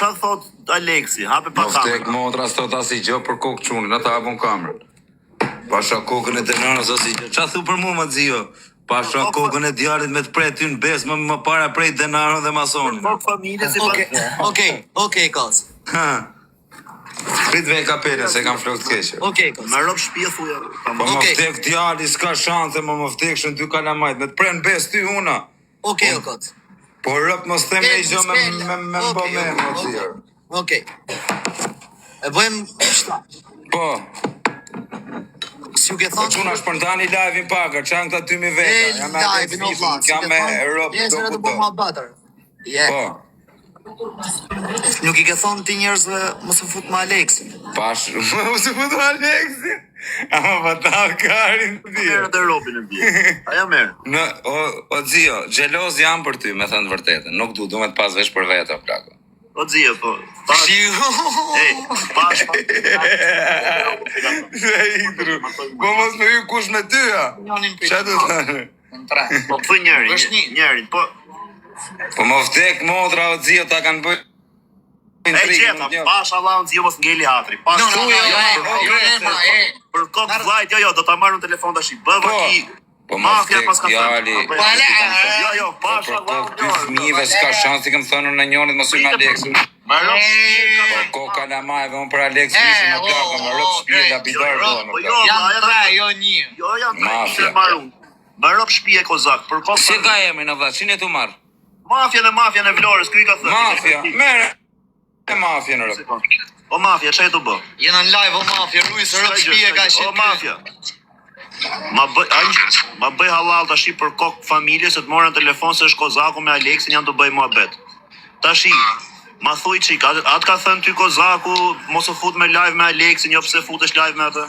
çfarë thot Aleksi? Hape pa kamerë. Tek motra sot asi gjë për kokë çunin, ata hapun kamerën. Pasha kokën e denarës asi gjë. Çfarë thu për mua Xhio? Pasha kokën e djalit me të prej ty në bes më para prej denarën dhe masonin. Po familje si Okej, kos. Prit vej kapelen se kam flok të keqe. Okej, kos. me rob shtëpi thuja. Po më vdek djali, s'ka shanse, më vdekshën dy kalamajt, me të prej në bes ty una. Okej, kos. Po rëp mos them e gjë me mbo me Xhio. Okej. E bëjmë Po. Si u ke Po thonë? çuna shpërndani live-in paga, çan këta 2000 veta. Jam live në vllah. Kam me rob Jesë do të ku bëjmë do. ma batër. Po. Nuk i ke thonë ti njerëzve mos u fut me Aleksin. Pash, mos u fut Aleksin. Ama vata karin ti. Merë dhe robin e bje. Aja merë. Në o Xhio, xheloz jam për ty, me thënë të vërtetën. Nuk du me të pas vesh për vetë plako. O Xhio, po. Pash. Pash. Po mos me ju kush me ty, a? Çfarë do thënë? Po të njërin, po. Po më vdek motra o Xhio ta kanë bërë. Gjeta, Pash Allah në Xhio mos ngeli hatri. Pash. Për kokë vllajt, jo, do ta marrë në telefon tash. Bëva ki. Po mafia pas ka thënë. Jo, Pash Allah Ty fëmijëve s'ka shansi kam thënë në njërit mos hyjnë Aleksin. Po koka na majve unë për Aleks ishë në plaka, më rëpë shpje nga bidar Po jo, jo një. Jo, janë tre marun. Më rëpë shpje kozak. Si ka emrin në vllaç, çini tu marr? Mafja në Vlorës, kry ka thënë. Mafja, merë e mafja në rëpë. O mafja, çaj të bë? Jena në live o mafja, rrujës rëpë shpije ka shqip. O mafja. Ma bëj halal tashi për kokë familje se të morën telefon se është Kozaku me Aleksin janë të bëj muhabet. Tashi, ma thuj qik, atë ka thënë ty Kozaku mos u fut me live me Aleksin, jo pse futesh live me atë.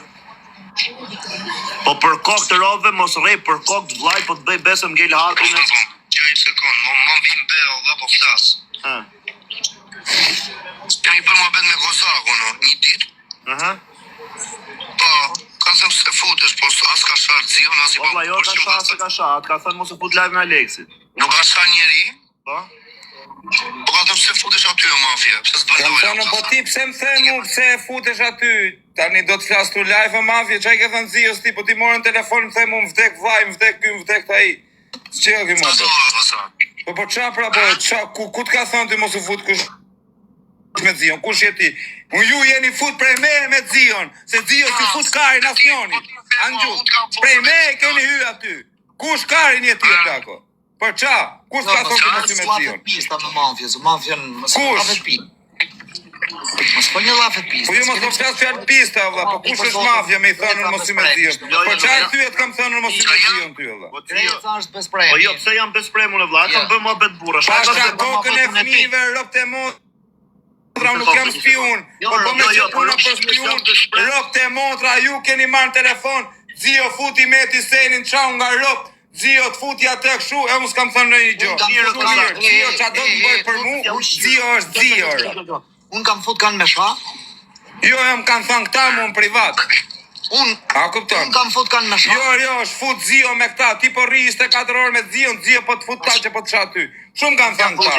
Po për kokë të robëve mos rrej për kokë të vllajt, po të bëj besëm ngel hatrin. Gjej sekond, më vim bell, dhe po flas. Kemi bërë muhabet me Kozakun, një ditë. Po, kanë thënë se futesh, po as ka shar Xhio, as i Po vlla, jo ka sha, se ka sha, atë ka thënë mos u fut live me Aleksin. Nuk ka shar njeri? Po? Po ka thënë se futesh aty o mafia, pse s'bën Kam thënë po ti pse më the mu pse futesh aty? Tani do të flas tu live o mafia, çaj ke thënë Xhios ti, po ti morën telefon më the mu më vdek vllai, më vdek ky, më vdek ai. Ç'e ke më? Po ç'a pra po, ç'a ku të ka thënë ti mos u fut kush me Xhion, kush je ti? Ju jeni fut prej me Xhion, se Xhio si fut karin nacionit. Angju, prej me keni hy aty. Kush karin je ti o plako? Për qa? Kush ka thonë të mos hy me Xhion? Pista me mafjes, mafjen mos Kush? Mos po një llafet pista. Po ju mos po flas fjalë pista valla, po kush është mafja me i thënë mos hy me Xhion? Po çfarë thyet kam thënë mos hy me Xhion ty valla? Po Xhio është besprem. Po jo, pse jam bespremu në vllaj, kam bërë muhabet burra. Pasha kokën e fëmijëve robte motra, nuk jam spion. Po me që puna për spion, robte motra, ju keni marrë telefon, Xhio futi me ti senin çau nga rob. Xhio të futi atë kështu, e unë s'kam thënë ndonjë gjë. Xhio çfarë do të bëj për mua? Xhio është Xhio. Unë kam fut kanë me shfa? Jo, jam kanë thënë këta mua në privat. A kupton? Unë kam fut kanë me shfa? Jo, është fut Xhio me këta. Ti po rri 24 orë me Xhio po të fut ta që po të çat ty. Shumë kanë thënë këta.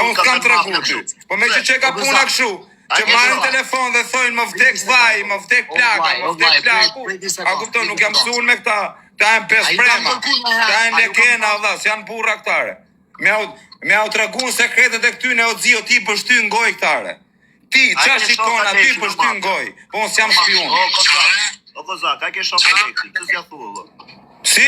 Unë s'kam treguar ty. Po me që ka puna kështu. Që marrin telefon dhe thojnë më vdek vaj, më vdek plaka, më vdek plaku. A kupton, nuk jam mësuar me këta. Ta janë besprema. Ta janë legenda valla, janë burra këtare. Me au treguar sekretet e këtyne o Xhio ti për shty ngoj këtare. Ti çfarë shikon aty për shty ngoj? Po unë jam spion. O Kozak, a ke shok Aleksin, pse s'ja thua valla? Si?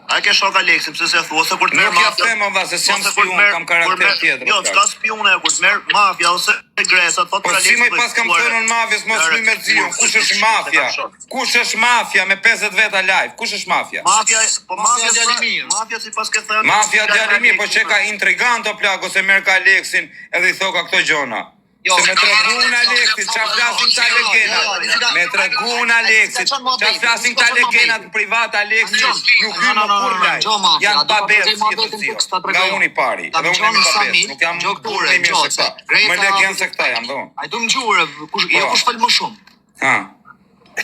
A ke shok Aleksin, pse s'ja thua ose kur të merr Nuk ja mafja? them valla se jam spion, kam karakter tjetër. Jo, s'ka spione kur të merr mafja ose Gresa, thotë Po si më pas kam thënë në mafjes mos hy me Xhion. Kush është mafja? Kush është mafja me 50 veta live? Kush është mafja? Mafja djalimi. Mafja sipas ke thënë. Mafja djalimi, po që ka intrigant o plako se merr ka Aleksin edhe i thoka këto gjona. Se me tregun Aleksin, qa flasin ta legena. Me tregun Aleksin, qa flasin ta legena të privat Aleksin, nuk hy më kur lajt. Janë pa besë si të Xhio. Nga unë i pari, edhe unë jam pa besë. Nuk jam burë i mirë se këta. Më legjen se këta jam, dhe unë. A du më gjurë, jo kush fal më shumë.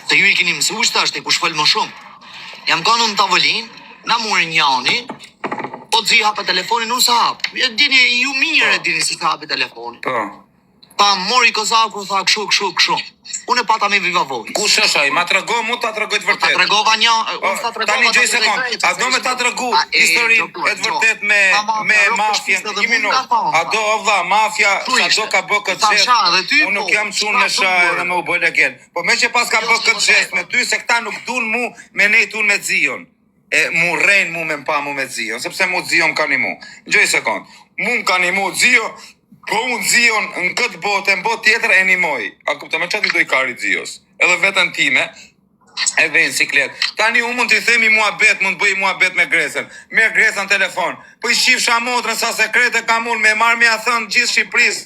Të ju i keni mësu shtasht, kush fal më shumë. Jam kanë në tavolin, na murin njani, po Xhio hapë telefonin, unë sa hapë. Dini, ju mirë e dini si të hapë telefonin. Po. Ta mori Kozaku, tha kështu. Unë e pata me viva voj. Kush është ai? Ma trego mu ta tregoj të Ta vërtetë. tregova një, unë ta tregova. Tani gjej sekond. A do me ta tregu historinë e të vërtetë me mafjen? Një minutë. A do vlla mafja sa do ka bë këtë gjest? Unë nuk jam çun me shah edhe me u bë legend. Po me që pas ka bë këtë gjest me ty se këta nuk duan mu me ne tun me Zion. E mu rren mu me mpa mu me Zion, sepse mu Zion kanë mu. Gjej sekond. Mu kanë mu Zion. Po unë Zion në këtë botë, në botë tjetër e nimoj. A kupta, me qatë i doj kari Zios? Edhe vetën time, e vejnë siklet. Tani unë mund t'i themi muhabet, mund bëj muhabet me Gresën. Merë Gresën telefon. Po i shifsha motrën sa sekrete ka mund me marrë me a thënë gjithë Shqipëris.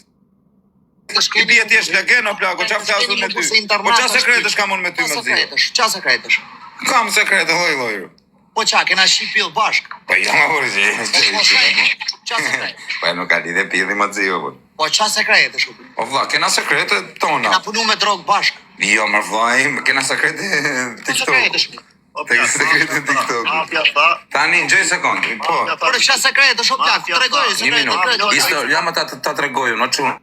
I bje t'jesh legen o plako, qa flasur me ty? Po qa sekretësh ka mund me ty me Zion? Qa sekretësh? Kam sekrete, loj. Po qa, kena shqip pillë bashk. Po jam a vërë Qa sekret? Po e nuk ka lidhe pilli ma Zio. Po qa sekret është? O vla, kena sekrete tona. Kena punu me drogë bashk. Jo, më vlajmë, kena sekrete TikTok. Sekrete TikTok. Tani, gjej sekund. Po. Por qa sekret është o plak? Tregoj, sekret. Jam ta tregoj, në qunë.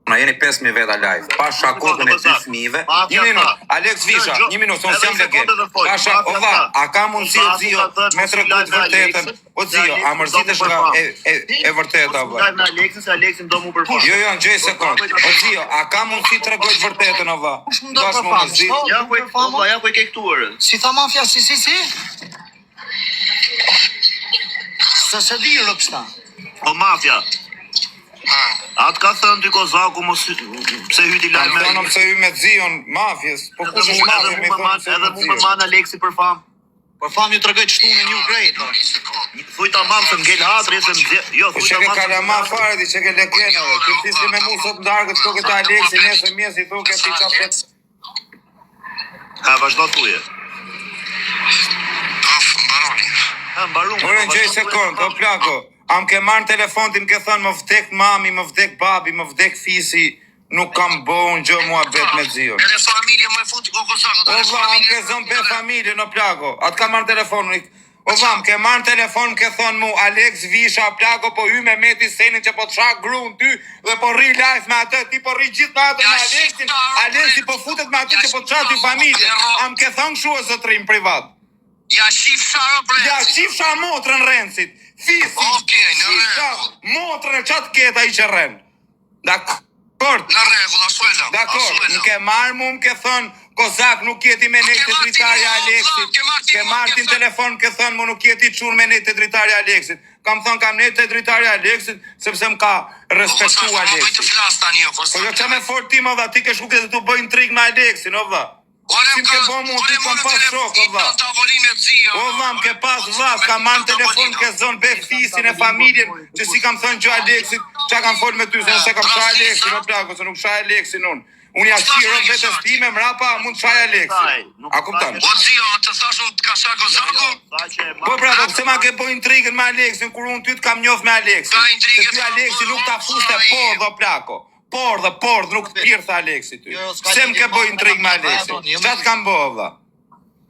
Në jeni 5.000 veta live. Pasha kokën e 2 fëmijëve. Një minut, Alex Visha, një minut, son s'jam legend. Pasha, o vlla, a ka mundësi o Zio me treguar të vërtetën? O Zio, a mërzitesh nga e vërteta vlla? Jo, gjej sekond. O Zio, a ka mundësi të tregoj të vërtetën o vlla? Dash më mërzit. Ja ku e ke këtuar. Si tha mafja, si? Se di rëpsta. O mafja. Atë ka thënë ty Kozaku mos pse hyti lajme. Kam thënë pse hy me Zion mafjes, po kush është mafja me edhe mu më man Aleksi për fam. Për fam ju tregoj të shtunë një grejt. Thuj tamam se ngel hatri se jo thuj tamam. Po çka ma fare ti çka legend edhe. Ti fisni me mua sot ndarkët këto këta Aleksi nesër mjes i thonë ti çfarë. Ha vazhdo thuje. Ha mbaron. Ora gjej sekond, o plako. Am ke marrë telefon ti më ke thënë më vdek mami, më vdek babi, më vdek fisi, nuk kam bon gjë muhabet me Zion. Edhe familje më fut Kozaku. O vlla, am ke zon be familje në plako. Atë ka marrë telefonin. O vlla, ke marrë telefon ke thënë mu Alex Visha plako po hy me Meti Senin që po të shak gruan ty dhe po rri live me atë, ti po rri gjithë natë me Alexin. Alexi po futet me atë që po të shak ty familje. Am ke thënë kështu o zotrim privat. Ja shifsha bre. Ja shifsha motrën Rencit. Fisi, shifsha motrën e qatë keta i që rren. Dakord. Në rregull, ashtu e lëm. Dakord, më ke marrë mu, më ke thënë Kozak nuk jeti me ne të dritarja Aleksit. Ke marrë tin telefon, ke thënë mu nuk jeti qurë me ne të dritarja Aleksit. Kam thënë kam ne të dritarja Aleksit, sepse më ka respektu Aleksit. Po jo që me fort ti më dha, ti ke shku këtë të bëjnë trik me Aleksin, o dha. Si më ke bo mu, ti kam pas shok, o dha. O dha, më ke pas vaz, kam marrë telefon, ke zonë be fisin e familjen, që si kam thënë që Aleksit, që kam folë me ty, se nëse kam shaj Aleksin, o plako, se nuk shaj Aleksin unë. Unë ja shiro vetës time, mrapa, mund shaj Aleksin. A kuptan? O Zio, të thashun të ka shaj Kozaku? Po brado, pëse ma ke po intrigën me Aleksin, kur unë ty të kam njof me Aleksin. Se ty Aleksin nuk ta fuste por dhe plako. Por dhe nuk të pirtha Aleksi ty. Pse më ke po intrigë me Aleksin? Qa të kam bo, vla?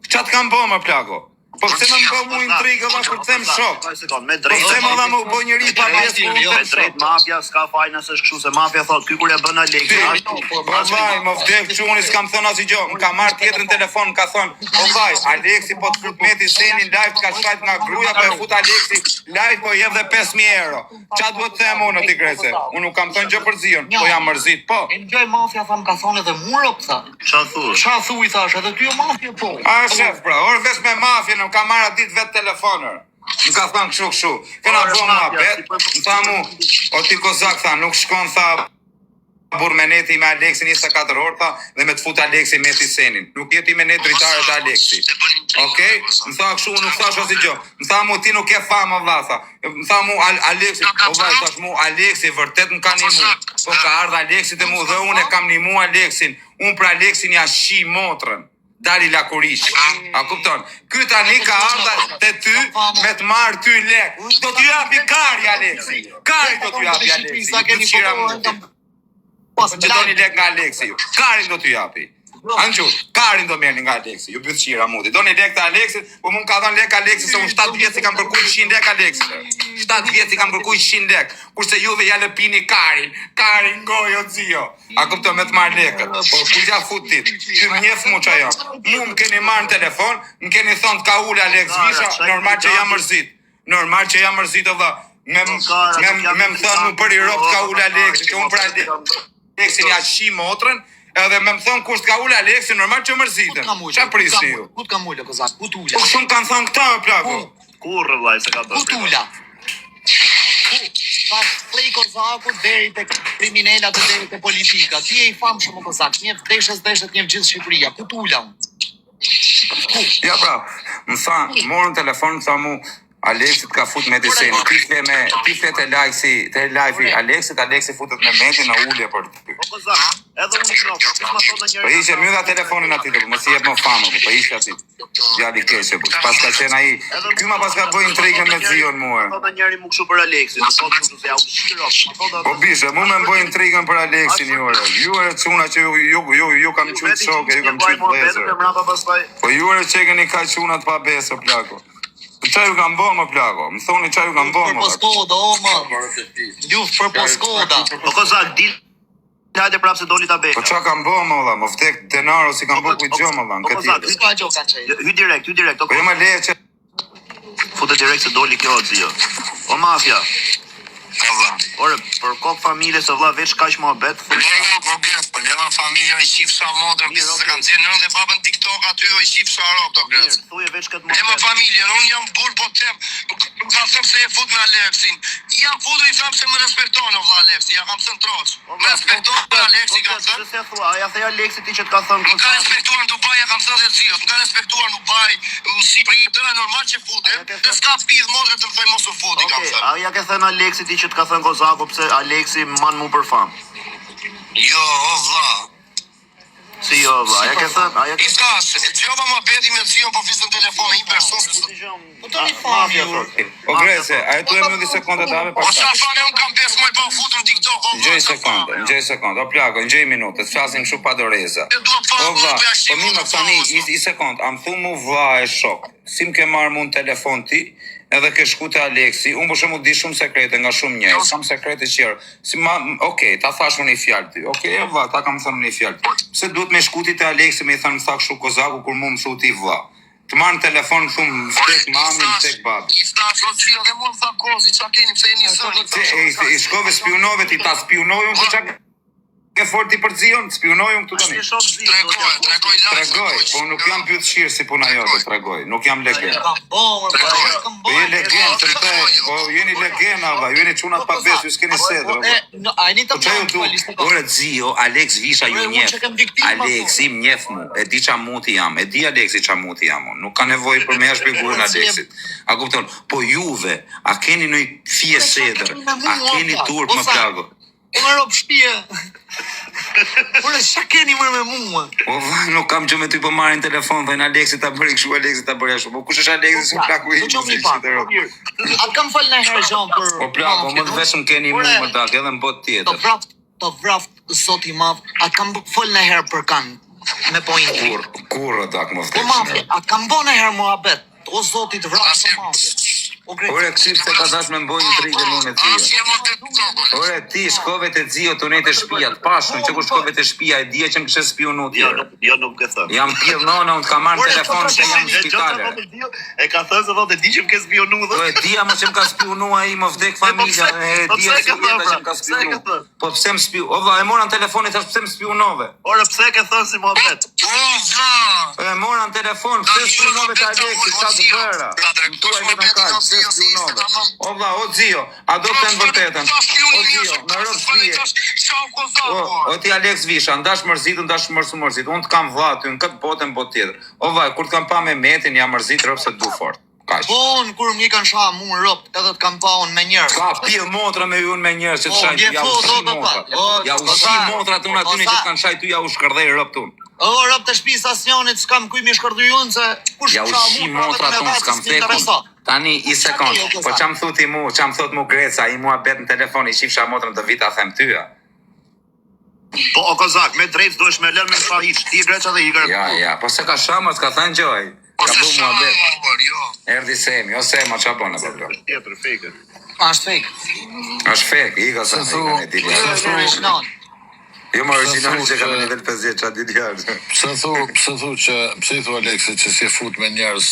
Qa të kam bo, më plako? Po pëse më bo mu intrigë, vla, kur të them shok? Po pëse më dha më bo njëri pa pjesë, kur të them shok? Drejt mafja, s'ka fajna se shkëshu, se mafja thot, ky kur e bën Aleksin. Po vaj, më vdek quni, s'kam thënë asë i gjo. Më ka marrë tjetër në telefon, më ka thënë, po vaj, Aleksi po të fut Meti Senin live, ka shajt nga gruja, po e fut Aleksi live, po jep dhe 5.000 euro. Qa të vëtë them unë, ti Grece? Unë nuk kam thënë gjë për Zion, po jam mërzit, po. E në gjoj mafja, tham, ka thonë edhe muro, pëtha. Qa thu? Qa thu i thash, edhe ty o mafja, po. A, shef, pra, orë vesh me mafja, në ka marrë ditë vetë telefonër. Më ka thënë këshu. Kena bo më abet, më tha mu, o ti Kozak, tha, nuk shkon, tha, burmeneti me Aleksin 24 orë, tha, dhe me të fut Aleksi Meti Senin. Nuk jeti me ne dritarët Aleksi. Okej? Më tha këshu, nuk thash asë i gjo. Më tha mu, ti nuk ke famë, vla, tha. Më tha mu, Aleksi, o vaj, thash mu, Aleksi, vërtet më ka një mu. Po ka ardhë Aleksi të mu, dhe unë e kam një mu Aleksin. Unë për Aleksin ja shi motrën. Dali Lakurish. A kupton? Ky tani ka ardha te ty me të marr ty lek. Do t'ju japi kari Aleksi. Kari do t'ju japi Aleksi. Sa keni fotografuar? Po doni lek nga Aleksi ju. Karin do t'ju japi. Anqu, karin do merrni nga Aleksi, ju byth qira muti. Do një lek të Aleksit, po mund ka dhënë lek Aleksit, se unë 7 vjetë si kam kërkuj 100 lek Aleksit. 7 vjetë si kam kërkuj 100 lek, kurse juve ja lëpini karin gojo zio. A kupto me të marrë lekët, po ku gja futit, që më njef mu që jam. Mu më keni marrë në telefon, më keni thonë të ka ule Aleks Visha, normal që jam mërzit. Normal që jam mërzit, o dha, me më thonë mu për i ropë ka ule Aleksit, që unë për Aleksin ja shi motrën, edhe me më thonë kusht ka ule Aleksin, normal që mërzitën. Qa prisni ju? Kut ka mullë, kozak, kut ula. Po shumë kanë thonë këta, me plako. Kurrë, vlaj, se ka bërë. Kut ula. Pas plej kozaku deri të kriminellat dhe deri të politika. Ti e i famë shumë kozak, njef deshet njef gjithë Shqipëria. Kut ula. Ja pra, më tha, morën telefon, më tha mu, Aleksit ka fut me diseni, ti fle të live-i Aleksit futet me metin në ullje për të ty. Po kozak, edhe unë nuk, ma thot në njëri. Po ishe mjë dha telefonin ati të, më si jep më famë, po ishe ati, djali keshe, pas ka qena i, ky ma pas ka bëj intrigën me zion muë. Thot në njëri mu këshu për Aleksin, në thot nuk se ja u shirop. Po bishe, mu me më bëj intrigën për Aleksin jure, jure quna që ju kam qytë shoke, ju kam qytë lezër. Po jure që keni ka qunat pa besë, plako. Qa ju kam bo më plako, më thoni qa ju kam bo më. Për poskoda, o më. Luft për poskoda. Po kozak, dil, hajde prapë se doli ta besha. Po qa kam bo më dha, më vdek denaro si kam bo kujt gjo më dha, në këtë jetë. Ska gjo kanë qej. Hy direkt. Po jo më leje që... Fute direkt se doli kjo o zio. O mafja. Ore, për kokë familje se vlla veç kaq mohabet. Po leva familja i shifsha modër, pse se kanë zënë dhe babën TikTok aty o i shifsha rob to gres. Thuje veç këtë Leva mohabet. familjen, unë jam burr po them, nuk ka them se e fut me Aleksin. Jam futur i them se më respekton o vlla Aleksi, ja kam thënë troç. Më respekton Aleksi ka thënë. Se thua, aja thej Aleksi ti që të ka thënë Nuk ka respektuar në Dubai, ja kam thënë dhe ziot, nuk ka respektuar në Dubai, në Shqipëri, tëra normal që futet, dhe s'ka pidh modrë të thoj mos u futi, kam thënë. Aja ke thënë Aleksi ti që të ka thënë Kozaku pse Aleksi man mu për fam. Jo, o vlla. Si jo vlla, aja ke thënë, aja ke Iska, gjova më beti me zion, po fisën telefon, i person se Po të një famë ju. O grese, a e tu e më di sekonda dave O pas qa fane unë kam 5 muaj pa futur në TikTok, o Njëj sekund, o plako, njëj minutët, flasim shu pa doreza. O vla, po mi më thani, i sekund, am thu mu vla e shok, si më ke marrë mu në telefon ti, edhe ke shku të Aleksi, unë për shumë di shumë sekrete nga shumë njerë, sam sekrete qërë, si ma, okej, ta thash më një fjallë ty, okej, vla, ta kam thënë një fjallë ty, pse duhet me shku ti të Aleksi me i thënë më thak shu Kozaku, kur mu më thu ti vla, të marrë në telefon shumë, vtek mami, vtek babi. I stash, o qio, dhe mu në tha kozi, qa keni, pse e një zërë, I shkove spionove ti, ta spionojun ku qa ke forti për zion, spionojun këtu të mi. Tregoj, po nuk jam pyet shirë si puna jote, tregoj, nuk jam legend. Po je legend, të të, po jeni legend, ava, jeni qunat pa besë, ju s'keni sedrë. Po që ju tu, ore zio, Aleks Visha ju njef, Aleksi më njef mu, e di qa muti jam, e di Aleksi qa muti jam, nuk ka nevoj për me shpjeguar në Aleksit. A kupton, po juve, a keni nëj fije sedrë, a keni turp më plago? O më ropë shpje. Ure, qa keni mërë me mua? O vaj, nuk kam që me ty po marrin telefon, dhe në Aleksi ta bëri këshu, Aleksi ta bëri ashtu. Po kush është Aleksi si plaku i? A kam falë në herë gjonë për... Po plaku, më të veshëm keni mu më dak, edhe në bot tjetër. Të vraft, zoti madh, a kam falë në herë për kanë, me pojnë. Kur dak më Po vdekshme? mafje, a kam bo në herë muhabet, o zoti të vraft për mafje. Ore, kësip se ka dash me mbojnë intrigën mu me zio. Ore, ti shkove të zio të nejtë shpia, të pashun, që ku shkove të shpia, e dje që më kështë spionu tjere. Jo, nuk ke thënë. Jam pjellë nona, unë të ka marrë në telefon që jam në shpitale. E ka thënë se thotë, e di që më ke spionu dhe. Po e dia më që më ka spionu a i më vdek familja, e dia që jeta që më ka spionu. Po pse më spionu, o vla, e mora në telefon e thash pse më spionove. Ore, pse ke thënë si mohabet? E mora në telefon, pse spionove të Aleksi, qa të bëra. Më tuaj vetëm kaq, pse spionove. O vla, o zio, a do të në vërtetën. O zio, në rëmë shpije. O ti Aleks Visha, ndash mërzit, ndash mërzit. Unë të kam vla ty, në këtë botë, në botë tjetër. O vla, kur të kam pa me metin, jam mërzit rëpë se du fort. Kaq. Po, në kur më kanë sha mu në rëpt, edhe të kam pa unë me njërë. Ka pjell motra me unë me njërë që të shajnë, ja u shi motra. Ja u shi motra të unë atyne që të kanë shajnë, ty ja u shkërdhej rëpt unë. O, rëpt të shpisë asnjonit, s'kam kuj mi shkërdhuj unë, se kush ja u shi motra të unë, s'kam tekun. Tani, i sekund, po që më thuti mu, që më thot mu Greca, i mua bet në telefon, i shifsha motrën të vita them tyja. Po, o kozak, me drejt do është me lënë me në pa hiq, ti e greqa dhe i gërë. Ja, po se ka shamër, s'ka thënë gjoj. Po se shamër, jo. Erdi Semi, o Sema, qa bënë, po bro? Tjetër, fake. Është fake. Është fake, i ka sa, i ka një dilja. Original. Jo më original që ka me nivel 50 qatë ditjarë. Pse i thu Aleksi që si fut me njerës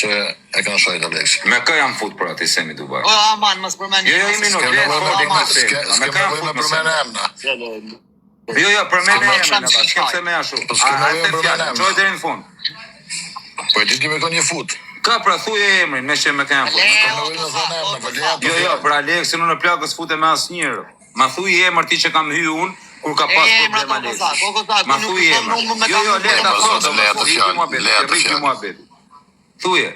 që e kanë shajt Aleksi? Me kë jam fut për ati Semi Dubai? O, aman, mos përmend. Jo, i minut, le të fort i ka Semi. Me kë jam fut me Semi? Jo, përmene emrin e bashkë, s'kem se me ashu. A e të fjallë, qoj deri në fund. Po e ti kime ka një fut. Ka pra thuje emrin, me që me ka jam fut. Jo, për Aleksin unë në plakës fute me asë njërë. Ma thuj emër ti që kam hy unë, kur ka pas problem Aleksin. Ma thuj emër. Jo, le të fjallë. Thuje.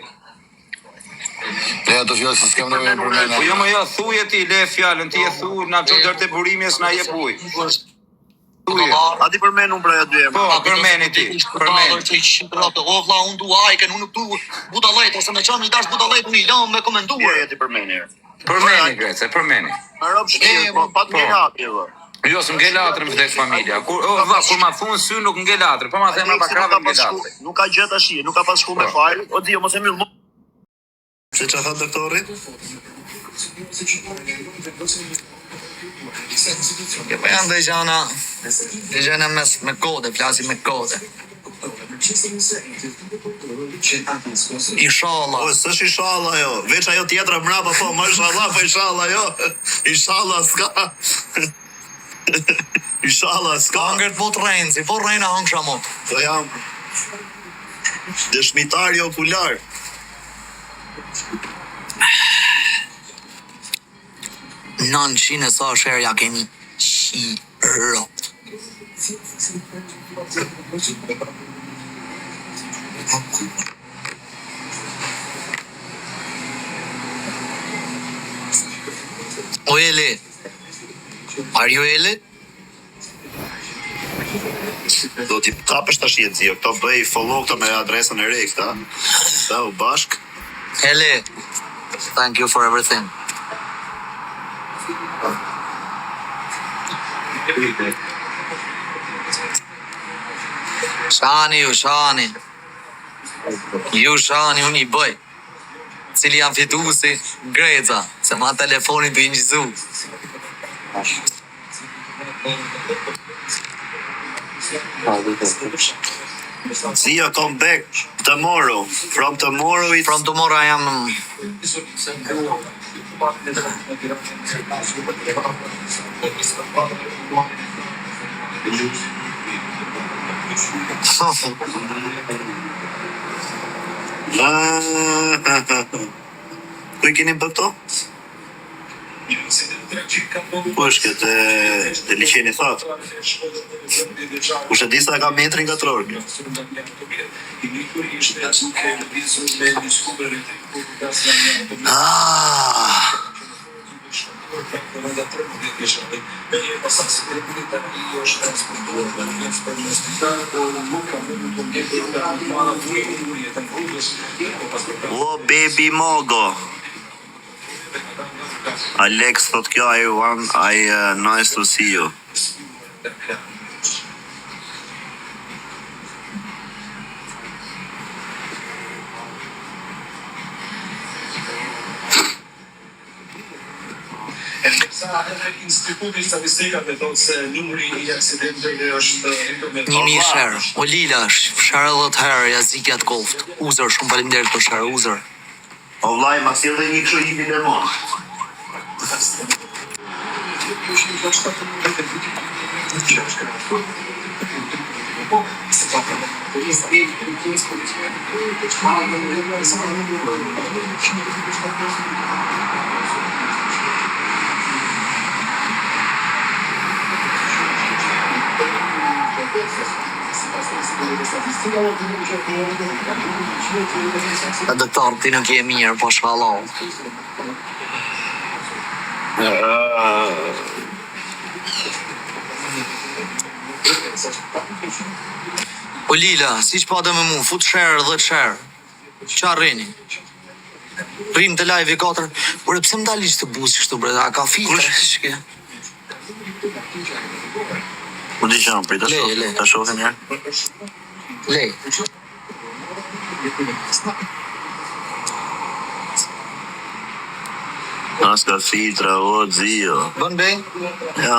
Leja të fjallë se s'kem në vejnë përmene. Po jo më jo, thuje ti, le fjallën, ti e thuj, na që dërte burimjes, na je puj. A ti përmenu pra ja dy emër? Po, përmeni ti, përmeni. O, vla, unë du ajken, unë du budalejt, ose me qanë i dash budalejt, unë i lamë me komenduar. Ja ti përmeni. Përmeni, Grece, përmeni. Në ropë shkirë, po, pa të një hapje, vë. Jo, s'm nge latrë më vdek familja. Kur ma thunë sy nuk nge latrë, po ma thema pa krave nge latrë. Nuk ka gjeta shije, nuk ka pas shku me fajl, o dio, mos e mjë më. Se që thot doktori? Po janë dhe gjana me kode, flasim me kode. Inshallah. O, s'është inshallah jo, veç ajo tjetra mrapa, po, mashallah, po inshallah jo, inshallah s'ka. Inshallah s'ka. Angert po të rejnë, si po rejnë a hangë shamot. Po jam dëshmitari okular. Nën qine sa sherja kemi qirot. O Eli, are you Eli? Do t'i kapësh tash jetë zio, këto bëj follow këto me adresën e re, këta. Da u bashk. Eli, thank you for everything. Shani, unë i bëj. Cili jam fitusi, Greca, se ma telefonin të injizu. Zia, come back tomorrow. From tomorrow it's... From tomorrow I am... Ku I keni bë këto? Ku është këtë të liqeni thatë? Ku shë disa ka metrin katror? O, baby Mogo. Alex thot kjo, nice to see you. Instituti statistikave thotë se numri I aksidenteve është 1000 share. O Lila, share edhe të herë, ja zikja të koft. Uzer, shumë faleminderit për share, uzer. O vlaj, ma sjell dhe një kështu hipi lemon. E doktor, ti nuk je mirë, po shhalloh. O Lila, si që pate me mu, fut share dhe share. Qa rrini? Rrim të live I 4. Ure, pse më dali që të buzë kështu, bre, a ka filtre? Shke. di që prit ta shohim herë. Lej. Aska filtra, o zio. Bën bej? Ja.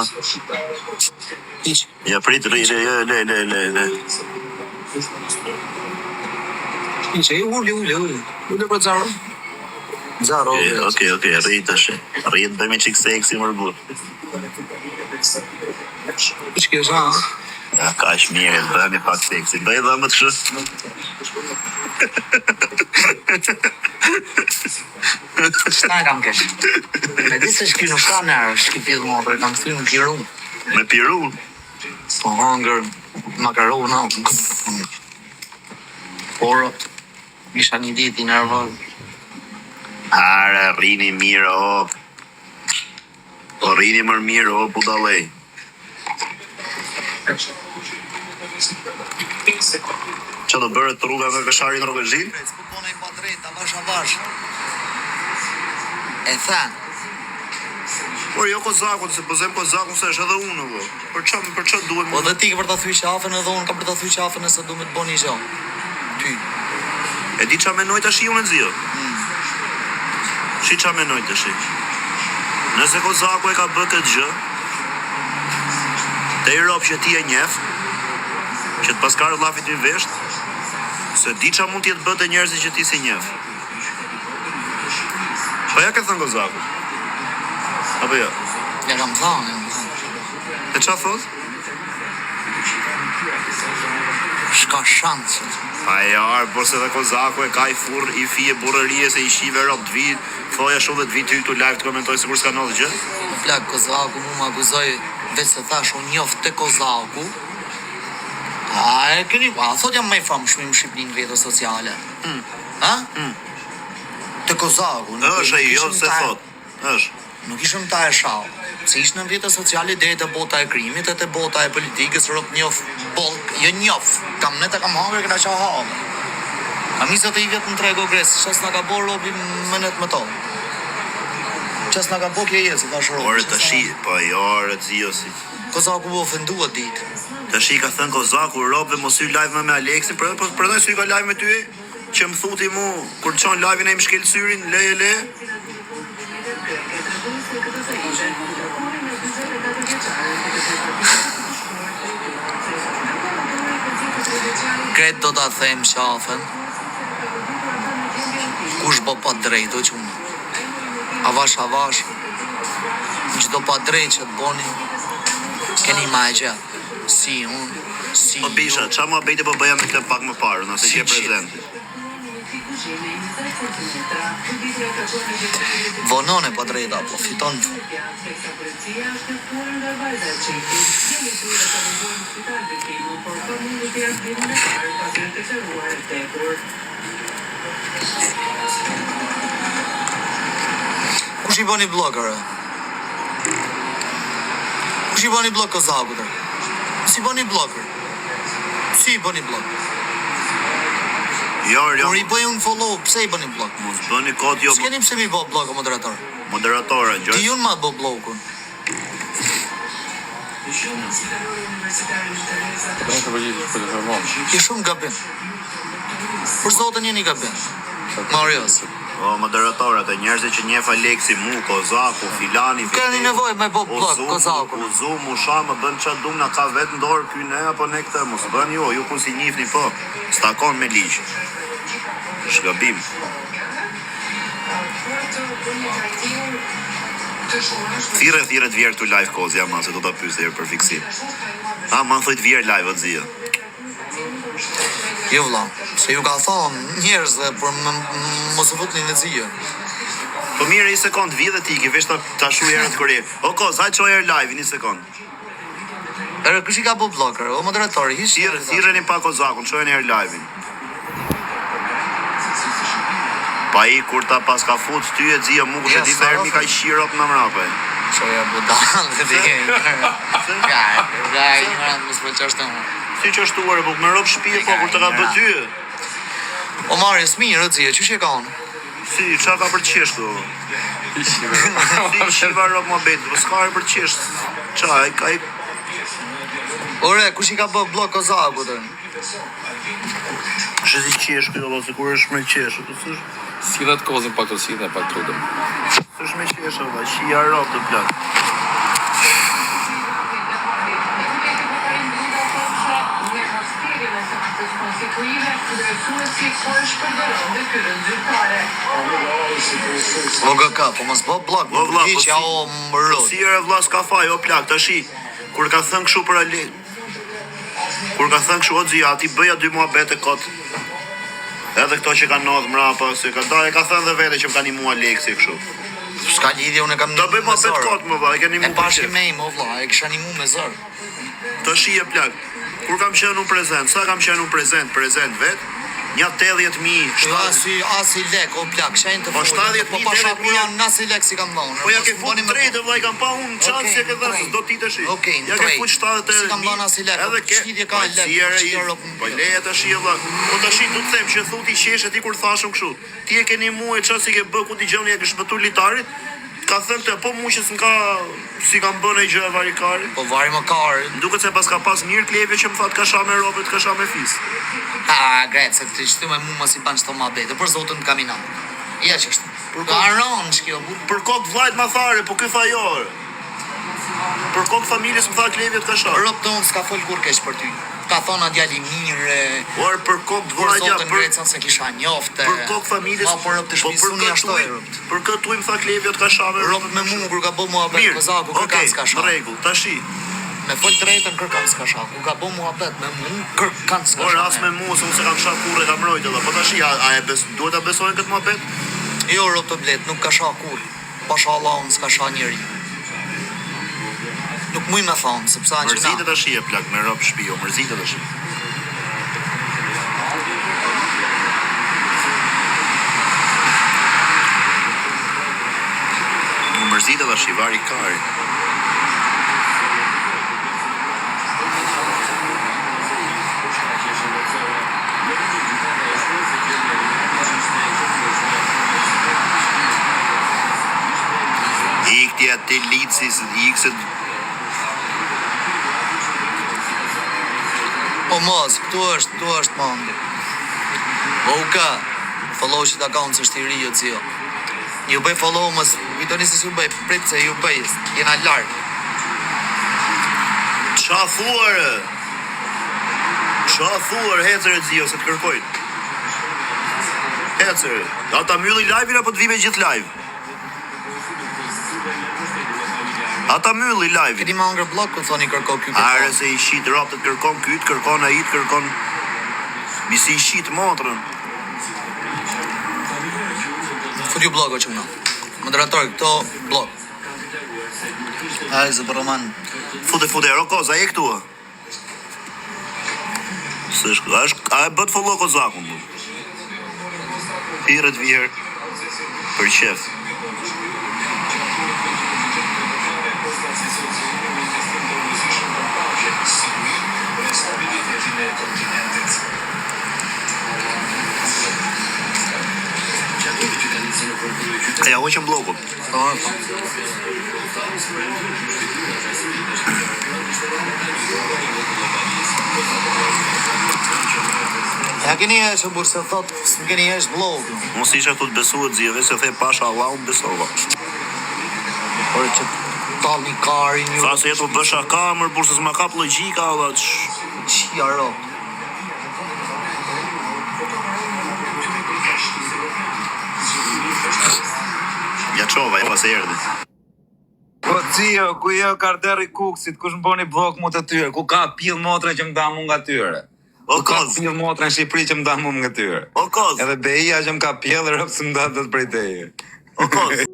Hiq. Ja prit le. Hiq, ule për Zaro. Zaro. Okej, rrit tash. Rrit bëjmë çik seksi më rrugë. Hiq kjo sa. Ja, ka mirë, bëhemi pak seksi. Bëj dhe më të kështu. Shtaj kam kesh. Me di se shky nuk ka nërë, shky pjedhë më apër, kam thuj në piru. Me piru? Po hangër, makarona. Por, isha një ditë i nervoz. Are, rrini mirë, o. O, rrini mërë mirë, o, budalej. Që do bërë të rruga me këshari në rrugëzhin? S'putonaj pa drejt, avash. E thënë. Por jo kozakun, se pozem kozakun se është edhe unë, vë. Për që duhem... Po dhe ti ke për të thuj qafën edhe unë ka për të thuj qafën nëse du me të bo një gjo. Ty. E di qa menoj të shi unë e zio? Shi qa menoj të shi? Nëse kozaku e ka bë këtë gjë, te i ropë që ti e njef, që të paskarë lafit një vesht, se di qa mund t'jetë bëtë e njerëzit që ti si njef. Po ja ke thënë kozaku? Apo jo? Ja kam thënë. E qa thot? Shka shansë. Pa jarë, por se dhe kozaku e ka i furr i fije burërie se i shive ropë të vitë, thoja shumë dhe të vitë ty këtu live të komentoj se kur s'ka nëllë gjë? Plak kozaku mu më akuzoj veç se thash unë njoftë të kozaku. A e këni, thot jam me i famë shumë në Shqipërinë në rrjetet sociale. Ha? Të kozaku. është e jo se thot. është. Nuk ishëm ta e shau. Se ishtë në rrjetet sociale dhe të bota e krimit e të bota e politikës rrët njof bolk, jo njof. Kam ne të kam hangër këna qa hangër. Kam isët e i vjetë në trego gresë, qas nga ka bo robi mënet më tonë. Qas nga ka bo kje jesë, ta shë robi. Ore të shi, pa jarë të zio si. Kozaku bu ofendua ditë. Të shi ka thënë kozaku, robëve mos hy live me Aleksin, për dhe sy ka live me ty, që më thuti mu, kur të qonë live-in e më shkel syrin, le. Kretë do të them qafën. Kush bo pa drejt, do që unë. Avash. Që do pa drejt që të boni. Keni ma e gjë. Si unë, si Po bisha, qa mua bejti po bëja me këtë pak më parë, nëse që prezenti. Vonone pa drejta, po fiton. Kush i bani bloggerë? Kush i bani blog kozaku të? Si bani blogger? Si i bani blog? Por i bëj unë follow, pse i bëni blog? Mos bëni kod jo... S'keni pse mi bo blog o moderator? Moderatora, Ti gjërë. unë ma bo blogun. Ki shumë gabim. Për zotën jeni gabim. Marios. O, moderatorat e njerëzit që njef Aleksi, mu, Kozaku, Filani, Keni nevoj me bo blog, Kozaku. Uzu, Musha, më bën qatë dum, na ka vetë ndorë ky ne, apo ne këtë, mos bën ju ku si njifni po, stakon me liqë. Shgabim. Thire të vjerë të live koz, ja ma, se do të pysë dhe për fiksim. Ma në thojtë vjerë live, o zia. Jo vla, se ju ka thonë njerëz dhe për mos u futni në zia. Po mirë, 1 sekond, vi dhe ti, ki vesh ta shu herët kërje. O koz, hajtë qoj herë live, 1 sekond. Ere, kësh i ka bo blogger, o moderatori, hish Thireni pa Kozakun, qojnë herë live-in. Pa i kur ta pas ka fut ty e dzia mu kushe di herë mi ka i shirop në mrape. Qoja budal dhe dhe Gaj, mësë më qështë më. Si që është tuare, po me ropë shpije po kur të ka bë ty. O Marius, mirë, dzia, që ka onë? Si, qa ka për qesh tu? Si, shiva ropë më betë, po s'ka për qesh. Qa, ka i... Ore, kush I ka bë blok Kozaku të? Është si qesh kjo valla, sikur është me qesh, po Si dhe të kozën pak të si dhe pak të rudëm. është me qesh valla, shija rrot të plak. OGK, po mos bë blok, O vlla, hiç ja o mbrot. Si era vlla s'ka faj, o plak, tashi kur ka thënë kështu për Ale. Kur ka thënë kështu o xhia, ti bëja 2 muhabete kot. Edhe këto që kanë ndodhur mrapa, se ka dalë ka thënë dhe vete që më kanë ndihmuar Aleksi kështu. S'ka lidhje, unë kam Do bëj muhabet kot më valla, e keni E ndihmuar. pashi me im, o vlla, e kisha ndihmu me zër. Tashi e plak. Kur kam qenë unë prezent, sa kam qenë unë prezent vet? Një 80.000, Asi lek, o plak, shenjë të Po, 70.000 po pasha deri kuna nasi lek si kam dhënë. Po ja ke fut drejtë vllai, kam pa unë çans se ke dhënë, do ti tash. Okej, Ja ke fut 70. Si kam dhënë asi lek. Edhe ke. Çlidhje ka lek. Po leje tash vlla. Po tash du të them që thuti qeshe ti kur thashëm kështu. Ti e keni mua çfarë si ke bë ku dëgjoni e ke shpëtuar litarit? Ka thënë te po muqës s'ka si kam bën ai gjë varikari. Po vari më karë. Duket se pas ka pas mirë kleve që më thot ka sha me ropet, ka sha me fis. Ha, Grecë, të shtu me mu mos I ban çto mabete, për zotën të kaminam. Ja që është. Ka aron shkjo, bu. Për kokë vllajt ma thare, po ky tha jo. Për kokë familjes më tha kleve të ka sha. Rob ton s'ka fol kur keq për ty. Ka thonë a djali mirë. Por për kokë Për vllajtja, zotën Grecën se kisha njofte. për kokë familjes. Ma por rob të po shpisuni ashtoj rob. Për këtë uj më tha kleve të ka sha me Rob me mu kur ka bë muhabet Mirë, Kozaku kërkan s'ka sha. rregull, tashi. Me fol drejtën kërkan s'ka sha. Kur ka bë muhabet me mu kërkan s'ka Por sha. as me mua se unë se kam sha kurrë kam rojtë edhe. Po tashi duhet ta besojnë këtë muhabet? Jo rob të blet, nuk ka sha kur. Pasha Allahun s'ka sha njeri. Nuk muj me thonë, sepse anë që Mërzitë na. tashi e plak me rob shtëpi, jo mërzitë tashi. Mërzitë tashi vari kari. Iktja të litësis, ikset. Po mos, këtu është mandi. O ka, follow që account është I ri jo zio. Ju bëj follow mos, kujtoni se ju bëj, prit se ju bëj, jena larg. Qa thuar, hecër e zio, se të kërkojnë. Hecër, ata mylli live-in apo të vime gjithë live? Ata mylli live-in. Keni ma ngër blok, ku thoni kërko ky Are kërko. se I shit rapët kërkon kyt, kërkon ai, kërkon misi I shit motrën. Fut ju bloko që mëna. Moderator, këto blok. Ai, zë për Roman. Fute, Rokoza, e këtu. A e bët follow Kozakun. Hirët vjerë për qef. Ja hoqëm blokun. Ja keni eshë, burë se thot, s'më keni eshë bloku. Mos isha këtu të besuat zjeve, se the pasha Allah unë besova. Por që talë një karin ju. Tha se jetu bësha kamër, burë se s'ma kap logjika, Allah. Qia ro. Ja qova, e pas e erdhi. Po cio, ku jo karderi kuksit, kush më boni blok mu të tyre, ku ka pill motrën që më da mu nga tyre. O Ku ka koz, pill motrën në Shqipëri që më da mu nga tyre. o koz, Edhe beja që më ka pjellë rëpë së më da të prej teje. o koz.